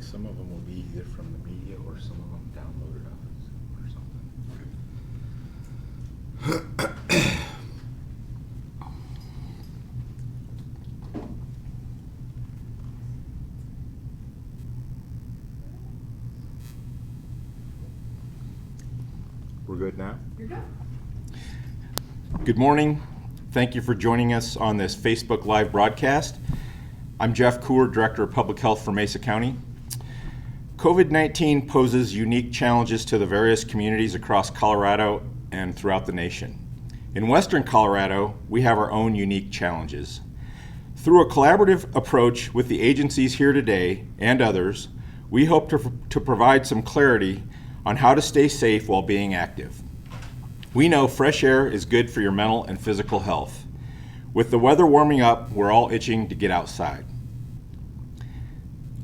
some of them will be either from the media or some of them downloaded off of Zoom or something. We're good now? You're good. Good morning. Thank you for joining us on this Facebook Live broadcast. I'm Jeff Coor, Director of Public Health for Mesa County. COVID-19 poses unique challenges to the various communities across Colorado and throughout the nation. In Western Colorado, we have our own unique challenges. Through a collaborative approach with the agencies here today and others, we hope to provide some clarity on how to stay safe while being active. We know fresh air is good for your mental and physical health. With the weather warming up, we're all itching to get outside.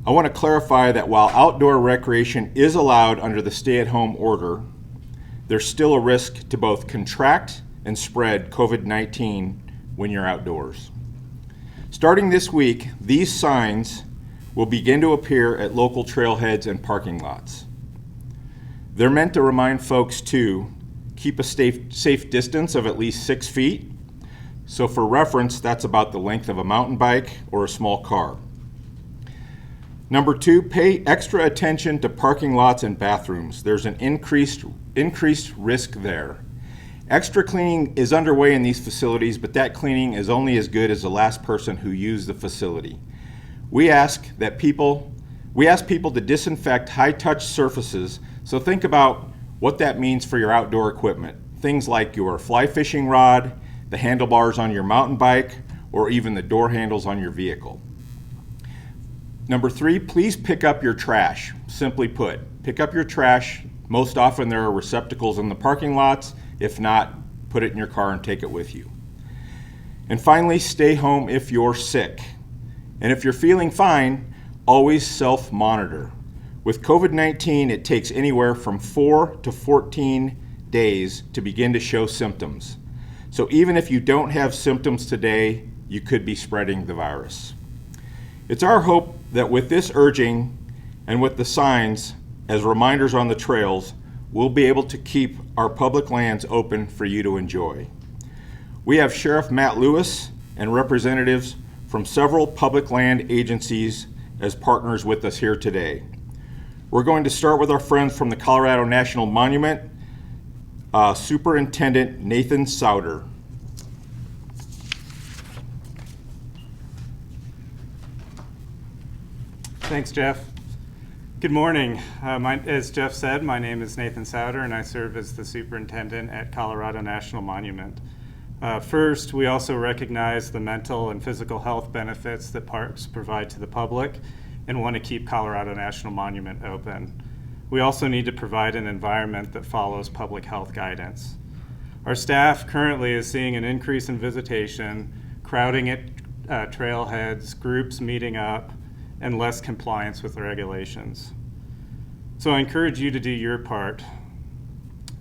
I want to clarify that while outdoor recreation is allowed under the stay-at-home order, there's still a risk to both contract and spread COVID-19 when you're outdoors. Starting this week, these signs will begin to appear at local trailheads and parking lots. They're meant to remind folks to keep a safe distance of at least 6 feet. So for reference, that's about the length of a mountain bike or a small car. Number 2, pay extra attention to parking lots and bathrooms. There's an increased risk there. Extra cleaning is underway in these facilities, but that cleaning is only as good as the last person who used the facility. We ask people to disinfect high-touch surfaces, so think about what that means for your outdoor equipment. Things like your fly fishing rod, the handlebars on your mountain bike, or even the door handles on your vehicle. Number 3, please pick up your trash. Simply put, pick up your trash. Most often there are receptacles in the parking lots. If not, put it in your car and take it with you. And finally, stay home if you're sick. And if you're feeling fine, always self-monitor. With COVID-19, it takes anywhere from 4 to 14 days to begin to show symptoms. So even if you don't have symptoms today, you could be spreading the virus. It's our hope that with this urging and with the signs as reminders on the trails, we'll be able to keep our public lands open for you to enjoy. We have Sheriff Matt Lewis and representatives from several public land agencies as partners with us here today. We're going to start with our friends from the Colorado National Monument, Superintendent Nathan Souter. Thanks, Jeff. Good morning. As Jeff said, my name is Nathan Souter, and I serve as the superintendent at Colorado National Monument. First, we also recognize the mental and physical health benefits that parks provide to the public and want to keep Colorado National Monument open. We also need to provide an environment that follows public health guidance. Our staff currently is seeing an increase in visitation, crowding at trailheads, groups meeting up, and less compliance with the regulations. So I encourage you to do your part.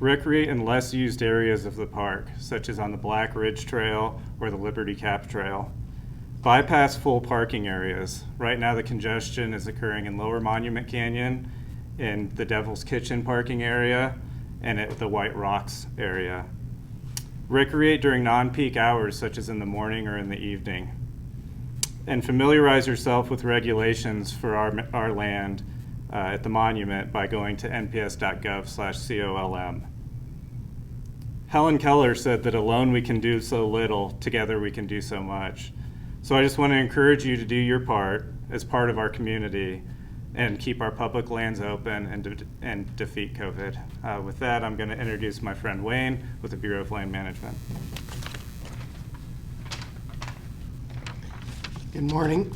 Recreate in less used areas of the park, such as on the Black Ridge Trail or the Liberty Cap Trail. Bypass full parking areas. Right now the congestion is occurring in Lower Monument Canyon, in the Devil's Kitchen parking area, and at the White Rocks area. Recreate during non-peak hours, such as in the morning or in the evening. And familiarize yourself with regulations for our land at the monument by going to nps.gov/COLM. Helen Keller said that alone we can do so little, together we can do so much. So I just want to encourage you to do your part as part of our community and keep our public lands open and defeat COVID. With that, I'm going to introduce my friend Wayne with the Bureau of Land Management. Good morning.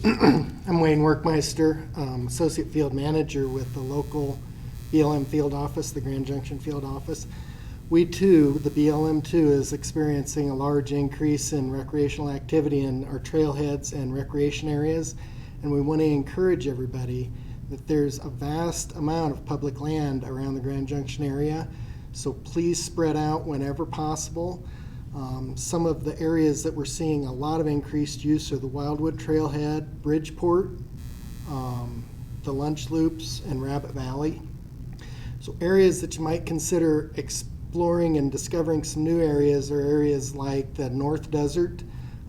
I'm Wayne Workmeister, Associate Field Manager with the local BLM Field Office, the Grand Junction Field Office. We too, the BLM too, is experiencing a large increase in recreational activity in our trailheads and recreation areas, and we want to encourage everybody that there's a vast amount of public land around the Grand Junction area, so please spread out whenever possible. Some of the areas that we're seeing a lot of increased use are the Wildwood Trailhead, Bridgeport, the Lunch Loops, and Rabbit Valley. So areas that you might consider exploring and discovering some new areas are areas like the North Desert,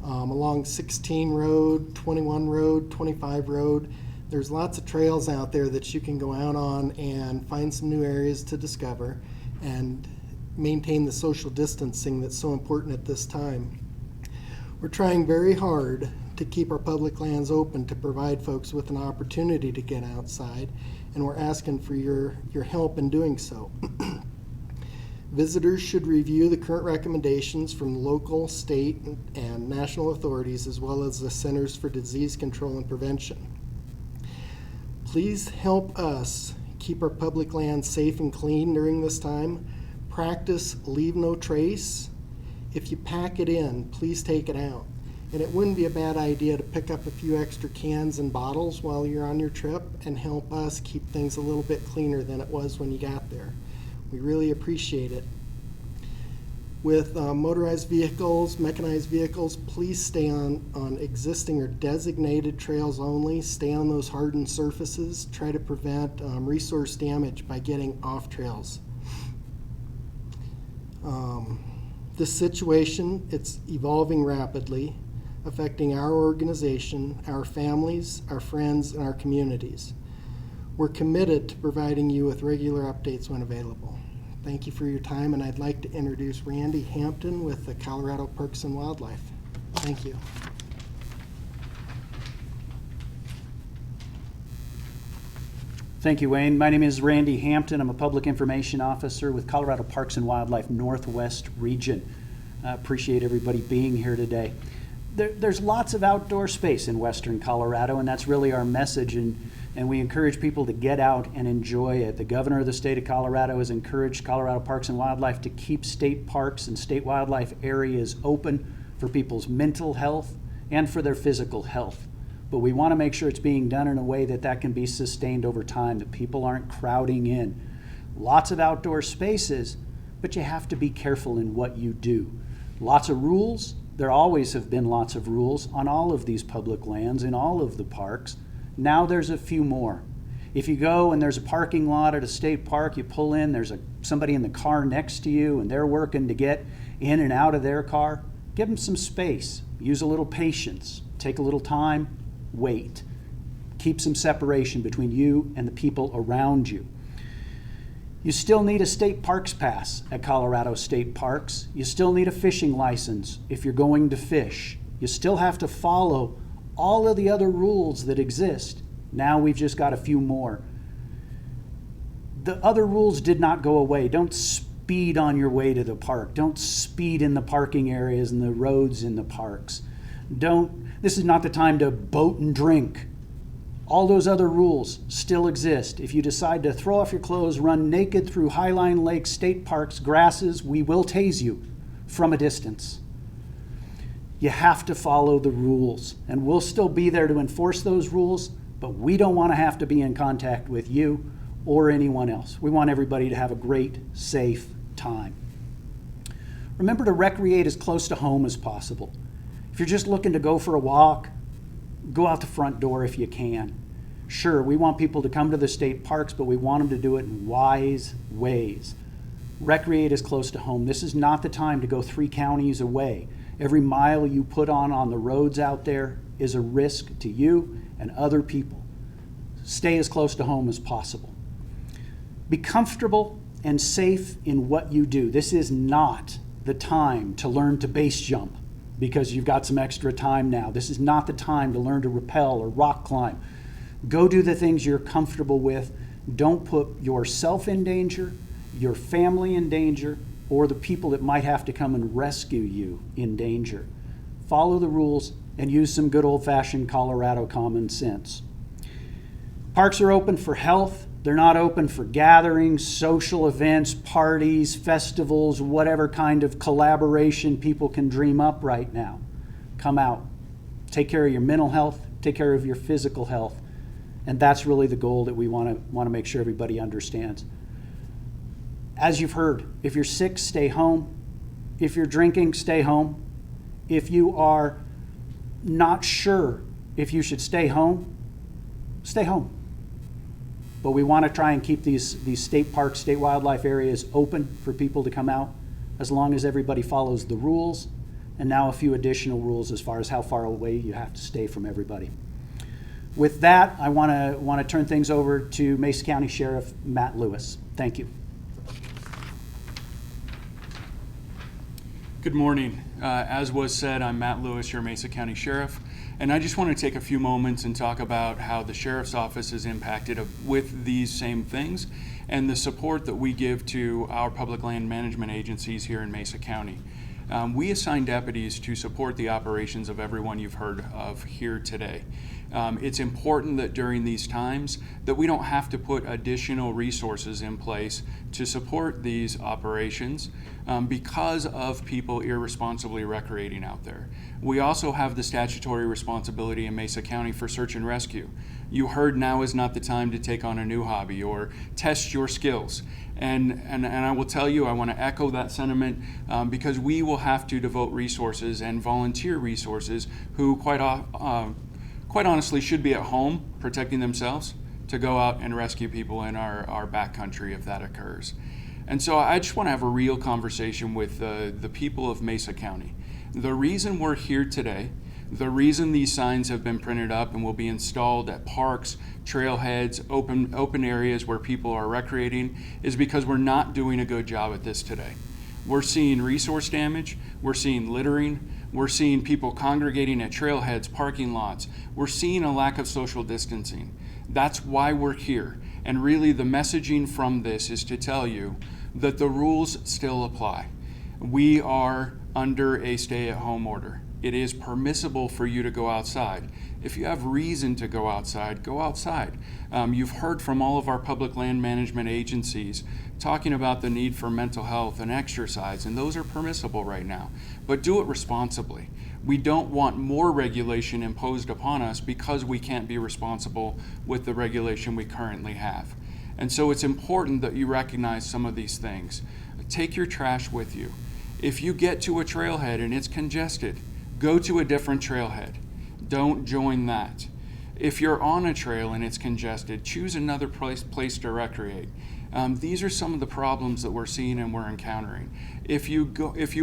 along 16 Road, 21 Road, 25 Road. There's lots of trails out there that you can go out on and find some new areas to discover and maintain the social distancing that's so important at this time. We're trying very hard to keep our public lands open to provide folks with an opportunity to get outside, and we're asking for your help in doing so. Visitors should review the current recommendations from local, state, and national authorities, as well as the Centers for Disease Control and Prevention. Please help us keep our public lands safe and clean during this time. Practice leave no trace. If you pack it in, please take it out. And it wouldn't be a bad idea to pick up a few extra cans and bottles while you're on your trip and help us keep things a little bit cleaner than it was when you got there. We really appreciate it. With motorized vehicles, mechanized vehicles, please stay on existing or designated trails only. Stay on those hardened surfaces. Try to prevent resource damage by getting off trails. This situation, it's evolving rapidly, affecting our organization, our families, our friends, and our communities. We're committed to providing you with regular updates when available. Thank you for your time, and I'd like to introduce Randy Hampton with the Colorado Parks and Wildlife. Thank you. Thank you, Wayne. My name is Randy Hampton. I'm a Public Information Officer with Colorado Parks and Wildlife Northwest Region. I appreciate everybody being here today. There's lots of outdoor space in Western Colorado, and that's really our message, and we encourage people to get out and enjoy it. The governor of the state of Colorado has encouraged Colorado Parks and Wildlife to keep state parks and state wildlife areas open for people's mental health and for their physical health. But we want to make sure it's being done in a way that can be sustained over time, that people aren't crowding in. Lots of outdoor spaces, but you have to be careful in what you do. Lots of rules. There always have been lots of rules on all of these public lands, in all of the parks. Now there's a few more. If you go and there's a parking lot at a state park, you pull in, there's somebody in the car next to you and they're working to get in and out of their car, give them some space. Use a little patience. Take a little time. Wait. Keep some separation between you and the people around you. You still need a state parks pass at Colorado State Parks. You still need a fishing license if you're going to fish. You still have to follow all of the other rules that exist. Now we've just got a few more. The other rules did not go away. Don't speed on your way to the park. Don't speed in the parking areas and the roads in the parks. This is not the time to boat and drink. All those other rules still exist. If you decide to throw off your clothes, run naked through Highline Lake State Park's grasses, we will tase you from a distance. You have to follow the rules, and we'll still be there to enforce those rules, but we don't want to have to be in contact with you or anyone else. We want everybody to have a great, safe time. Remember to recreate as close to home as possible. If you're just looking to go for a walk, go out the front door if you can. Sure, we want people to come to the state parks, but we want them to do it in wise ways. Recreate as close to home. This is not the time to go 3 counties away. Every mile you put on the roads out there is a risk to you and other people. Stay as close to home as possible. Be comfortable and safe in what you do. This is not the time to learn to base jump because you've got some extra time now. This is not the time to learn to rappel or rock climb. Go do the things you're comfortable with. Don't put yourself in danger, your family in danger, or the people that might have to come and rescue you in danger. Follow the rules and use some good old-fashioned Colorado common sense. Parks are open for health. They're not open for gatherings, social events, parties, festivals, whatever kind of collaboration people can dream up right now. Come out. Take care of your mental health. Take care of your physical health. And that's really the goal that we want to make sure everybody understands. As you've heard, if you're sick, stay home. If you're drinking, stay home. If you are not sure if you should stay home, stay home. But we want to try and keep these state parks, state wildlife areas open for people to come out, as long as everybody follows the rules, and now a few additional rules as far as how far away you have to stay from everybody. With that, I want to turn things over to Mesa County Sheriff Matt Lewis. Thank you. Good morning. As was said, I'm Matt Lewis, your Mesa County Sheriff, and I just want to take a few moments and talk about how the Sheriff's Office is impacted with these same things and the support that we give to our public land management agencies here in Mesa County. We assign deputies to support the operations of everyone you've heard of here today. It's important that during these times that we don't have to put additional resources in place to support these operations because of people irresponsibly recreating out there. We also have the statutory responsibility in Mesa County for search and rescue. You heard now is not the time to take on a new hobby or test your skills. And I will tell you, I want to echo that sentiment because we will have to devote resources and volunteer resources who quite honestly should be at home protecting themselves to go out and rescue people in our backcountry if that occurs. And so I just want to have a real conversation with the people of Mesa County. The reason we're here today, the reason these signs have been printed up and will be installed at parks, trailheads, open areas where people are recreating is because we're not doing a good job at this today. We're seeing resource damage, we're seeing littering, we're seeing people congregating at trailheads, parking lots. We're seeing a lack of social distancing. That's why we're here. And really the messaging from this is to tell you that the rules still apply. We are under a stay-at-home order. It is permissible for you to go outside. If you have reason to go outside, go outside. You've heard from all of our public land management agencies talking about the need for mental health and exercise, and those are permissible right now. But do it responsibly. We don't want more regulation imposed upon us because we can't be responsible with the regulation we currently have. And so it's important that you recognize some of these things. Take your trash with you. If you get to a trailhead and it's congested, go to a different trailhead. Don't join that. If you're on a trail and it's congested, choose another place to recreate. These are some of the problems that we're seeing and we're encountering. If you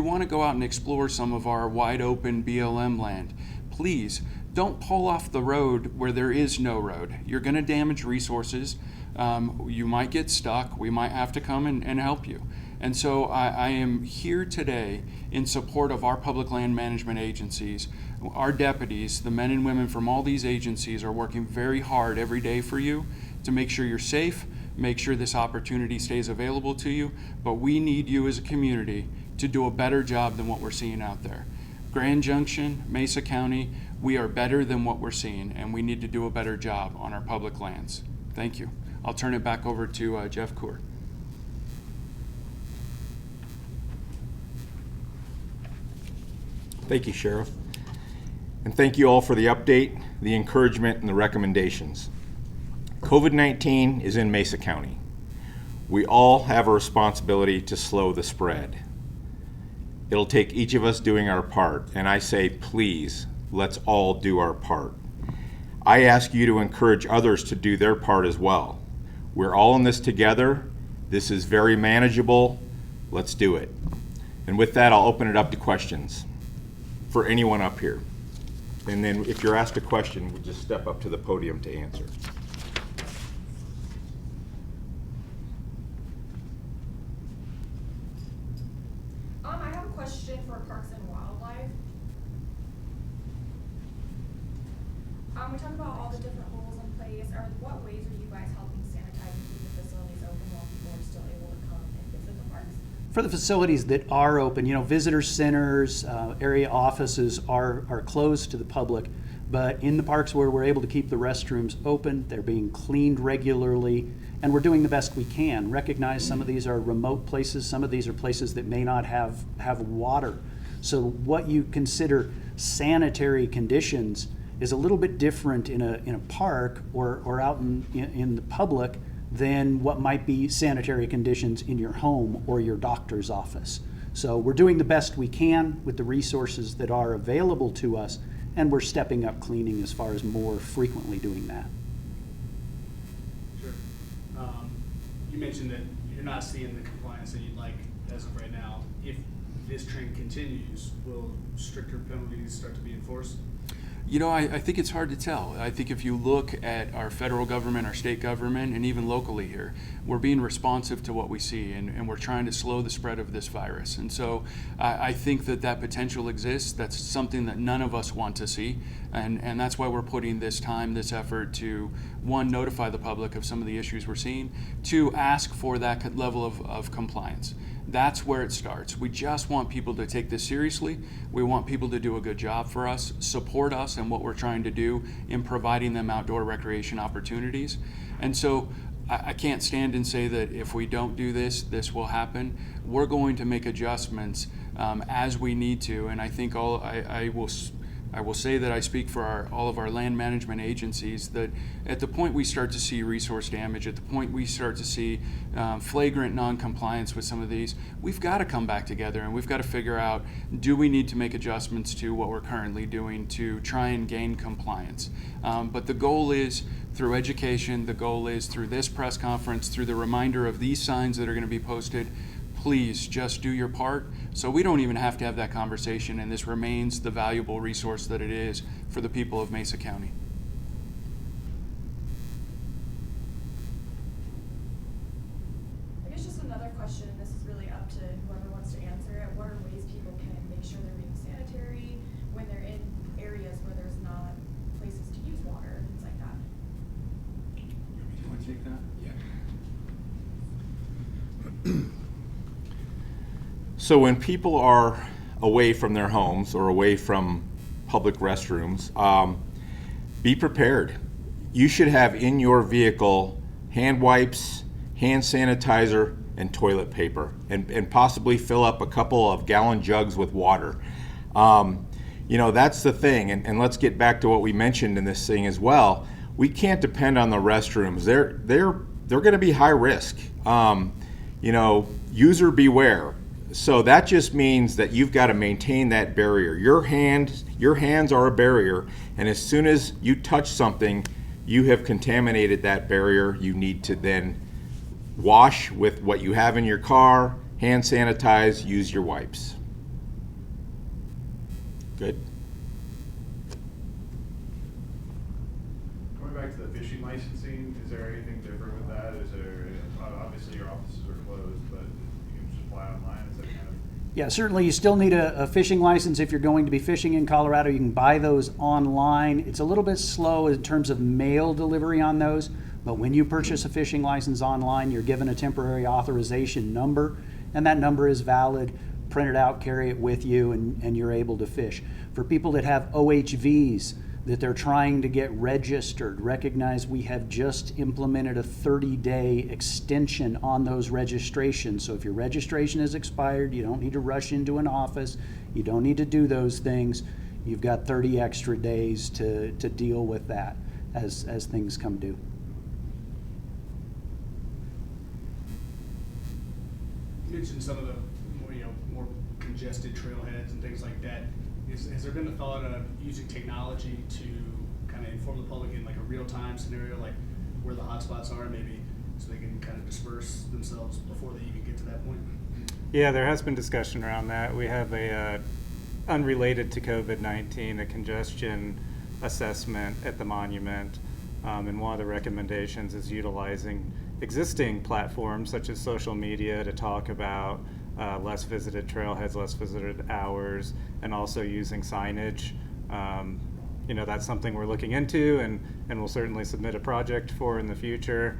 want to go out and explore some of our wide open BLM land, please don't pull off the road where there is no road. You're going to damage resources. You might get stuck. We might have to come and help you. And so I am here today in support of our public land management agencies. Our deputies, the men and women from all these agencies, are working very hard every day for you to make sure you're safe, make sure this opportunity stays available to you, but we need you as a community to do a better job than what we're seeing out there. Grand Junction, Mesa County, we are better than what we're seeing, and we need to do a better job on our public lands. Thank you. I'll turn it back over to Jeff Coor. Thank you, Sheriff. And thank you all for the update, the encouragement, and the recommendations. COVID-19 is in Mesa County. We all have a responsibility to slow the spread. It'll take each of us doing our part, and I say, please, let's all do our part. I ask you to encourage others to do their part as well. We're all in this together. This is very manageable. Let's do it. And with that, I'll open it up to questions for anyone up here. And then if you're asked a question, we'll just step up to the podium to answer. I have a question for Parks and Wildlife. We talked about all the different rules in place. What ways are you guys helping sanitize and keep the facilities open while people are still able to come and visit the parks? For the facilities that are open, visitor centers, area offices are closed to the public, but in the parks where we're able to keep the restrooms open, they're being cleaned regularly, and we're doing the best we can. Recognize some of these are remote places, some of these are places that may not have water. So what you consider sanitary conditions is a little bit different in a park or out in the public than what might be sanitary conditions in your home or your doctor's office. So we're doing the best we can with the resources that are available to us, and we're stepping up cleaning as far as more frequently doing that. Sure. you mentioned that you're not seeing the compliance that you'd like as of right now. If this trend continues, will stricter penalties start to be enforced? You know, I think it's hard to tell. I think if you look at our federal government, our state government, and even locally here, we're being responsive to what we see, and we're trying to slow the spread of this virus. And so I think that potential exists. That's something that none of us want to see. And that's why we're putting this time, this effort to, one, notify the public of some of the issues we're seeing, two, ask for that level of compliance. That's where it starts. We just want people to take this seriously. We want people to do a good job for us, support us in what we're trying to do in providing them outdoor recreation opportunities. And so I can't stand and say that if we don't do this, this will happen. We're going to make adjustments as we need to. And I think I will say that I speak for all of our land management agencies, that at the point we start to see resource damage, at the point we start to see flagrant non-compliance with some of these, we've got to come back together and we've got to figure out, do we need to make adjustments to what we're currently doing to try and gain compliance? But the goal is through education, the goal is through this press conference, through the reminder of these signs that are going to be posted. Please just do your part so we don't even have to have that conversation, and this remains the valuable resource that it is for the people of Mesa County. I guess just another question, and this is really up to whoever wants to answer it. What are ways people can make sure they're being sanitary when they're in areas where there's not places to use water, things like that? Do you want to take that? Yeah. So when people are away from their homes or away from public restrooms, be prepared. You should have in your vehicle hand wipes, hand sanitizer, and toilet paper, and possibly fill up a couple of gallon jugs with water. You know, that's the thing, and let's get back to what we mentioned in this thing as well. We can't depend on the restrooms. They're going to be high risk. You know, user beware. So that just means that you've got to maintain that barrier. Your hands are a barrier, and as soon as you touch something, you have contaminated that barrier. You need to then wash with what you have in your car, hand sanitize, use your wipes. Good. Going back to the fishing licensing, is there anything different with that? Is there, obviously your offices are closed, but you can just apply online, is that kind of? Yeah, certainly you still need a fishing license if you're going to be fishing in Colorado. You can buy those online. It's a little bit slow in terms of mail delivery on those, but when you purchase a fishing license online, you're given a temporary authorization number, and that number is valid. Print it out, carry it with you, and you're able to fish. For people that have OHVs that they're trying to get registered, recognize we have just implemented a 30-day extension on those registrations. So if your registration is expired, you don't need to rush into an office. You don't need to do those things. You've got 30 extra days to deal with that as things come due. You mentioned some of the more congested trailheads and things like that. Has there been a thought of using technology to kind of inform the public in like a real-time scenario, like where the hotspots are, maybe, so they can kind of disperse themselves before they even get to that point? Yeah, there has been discussion around that. We have a, unrelated to COVID-19, a congestion assessment at the monument. And one of the recommendations is utilizing existing platforms such as social media to talk about less visited trailheads, less visited hours, and also using signage. That's something we're looking into and we'll certainly submit a project for in the future.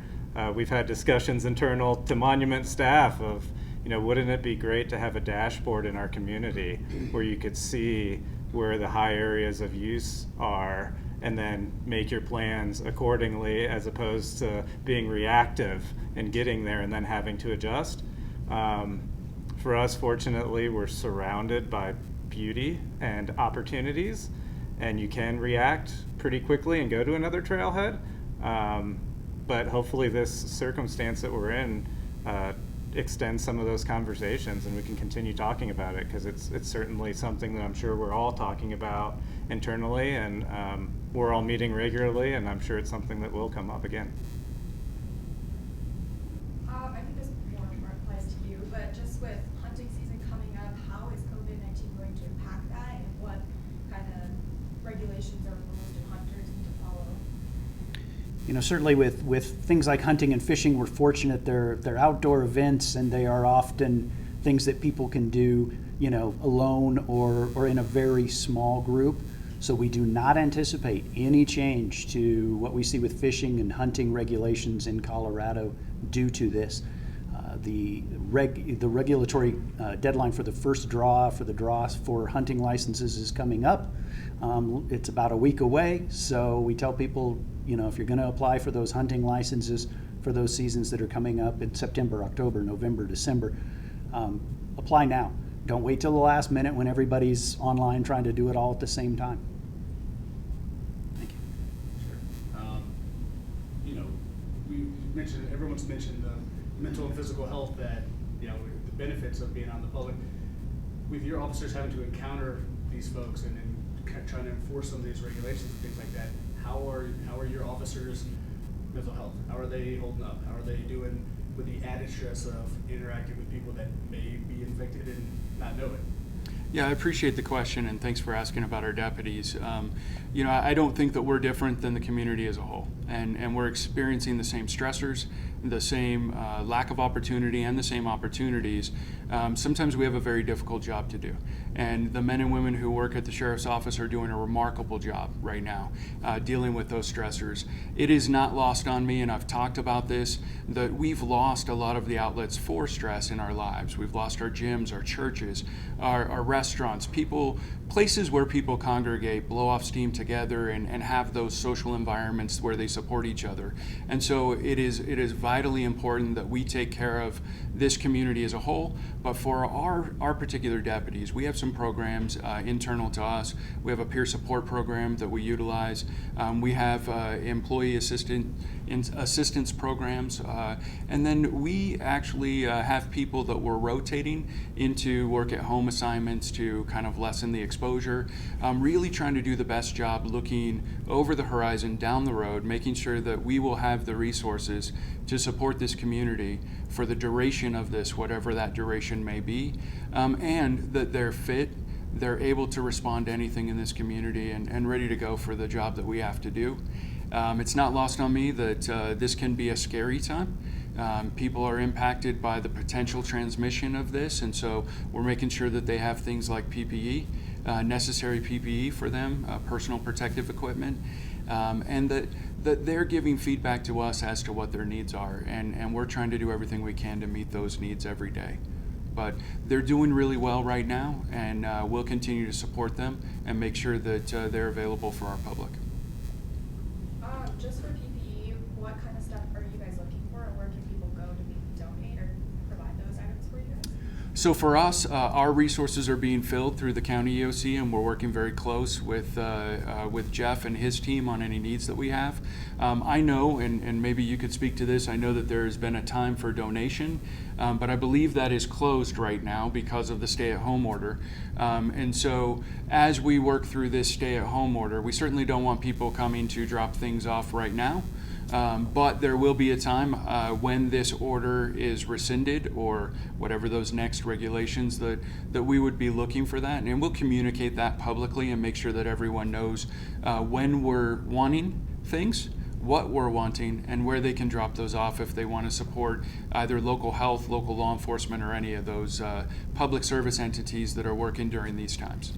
We've had discussions internal to monument staff of, wouldn't it be great to have a dashboard in our community where you could see where the high areas of use are and then make your plans accordingly, as opposed to being reactive and getting there and then having to adjust. For us, fortunately, we're surrounded by beauty and opportunities, and you can react pretty quickly and go to another trailhead. But hopefully this circumstance that we're in extends some of those conversations and we can continue talking about it, because it's certainly something that I'm sure we're all talking about internally, and we're all meeting regularly, and I'm sure it's something that will come up again. regulations or rules do hunters need to follow? You know, certainly with things like hunting and fishing, we're fortunate they're outdoor events, and they are often things that people can do, you know, alone or in a very small group. So we do not anticipate any change to what we see with fishing and hunting regulations in Colorado due to this. The regulatory deadline for the first draw for hunting licenses is coming up. It's about a week away, so we tell people, you know, if you're going to apply for those hunting licenses for those seasons that are coming up in September, October, November, December, apply now. Don't wait till the last minute when everybody's online trying to do it all at the same time. Thank you. Sure. You know, everyone's mentioned the mental and physical health that, you know, the benefits of being on the public. With your officers having to encounter these folks and trying to enforce some of these regulations and things like that, how are your officers' mental health? How are they holding up? How are they doing with the added stress of interacting with people that may be infected and not know it? Yeah, I appreciate the question, and thanks for asking about our deputies. You know, I don't think that we're different than the community as a whole, and we're experiencing the same stressors, the same lack of opportunity, and the same opportunities. Sometimes we have a very difficult job to do, and the men and women who work at the Sheriff's Office are doing a remarkable job right now dealing with those stressors. It is not lost on me, and I've talked about this, that we've lost a lot of the outlets for stress in our lives. We've lost our gyms, our churches, our restaurants, places where people congregate, blow off steam together, and have those social environments where they support each other. And so it is vitally important that we take care of this community as a whole. But for our particular deputies, we have some programs internal to us. We have a peer support program that we utilize. We have employee assistance programs. And then we actually have people that we're rotating into work at home assignments to kind of lessen the exposure. Really trying to do the best job looking over the horizon down the road, making sure that we will have the resources to support this community for the duration of this, whatever that duration may be, and that they're fit, they're able to respond to anything in this community and ready to go for the job that we have to do. It's not lost on me that this can be a scary time. People are impacted by the potential transmission of this, and so we're making sure that they have things like PPE, necessary PPE for them, personal protective equipment, and that they're giving feedback to us as to what their needs are, and we're trying to do everything we can to meet those needs every day. But they're doing really well right now, and we'll continue to support them and make sure that they're available for our public. Just for PPE, what kind of stuff are you guys looking for, and where can people go to donate or provide those items for you guys? So for us, our resources are being filled through the county EOC, and we're working very close with Jeff and his team on any needs that we have. I know, and maybe you could speak to this, I know that there has been a time for donation, but I believe that is closed right now because of the stay-at-home order. And so as we work through this stay-at-home order, we certainly don't want people coming to drop things off right now. But there will be a time when this order is rescinded or whatever those next regulations that we would be looking for that. And we'll communicate that publicly and make sure that everyone knows when we're wanting things, what we're wanting, and where they can drop those off if they want to support either local health, local law enforcement, or any of those public service entities that are working during these times.